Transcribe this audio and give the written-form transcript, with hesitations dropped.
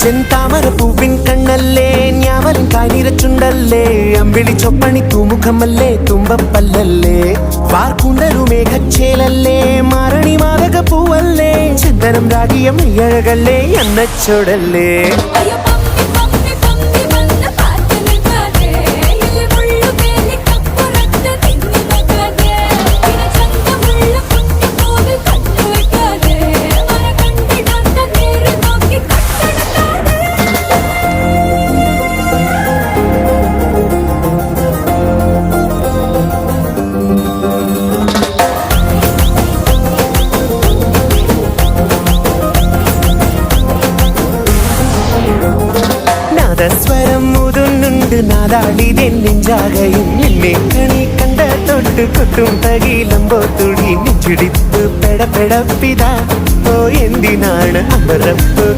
ചെന്താമരപ്പൂവിൻ കണ്ണല്ലേ ഞാവലിൻ കാനിരച്ചുണ്ടല്ലേ അമ്പിളി ചൊപ്പണി തൂമുഖമല്ലേ തുമ്പപ്പല്ലല്ലേ വാർക്കുണ്ടലു മേഘച്ചേലല്ലേ മാരണി മാതക പൂവല്ലേ ചന്ദനം രാഗിയ മെയ്യഴകല്ലേ അന്നച്ചോടല്ലേ സ്വരം മുതുന്നുണ്ട് നാദാളിതൻ നെഞ്ചാകയും നിന്നെ കണി കണ്ട തൊട്ട് കൊട്ടും തകിലമ്പോ തുടി നെഞ്ചിടിപ്പ് പെടപ്പെടപ്പിതാ ഓ എന്തിനാണ് അമരപ്പ്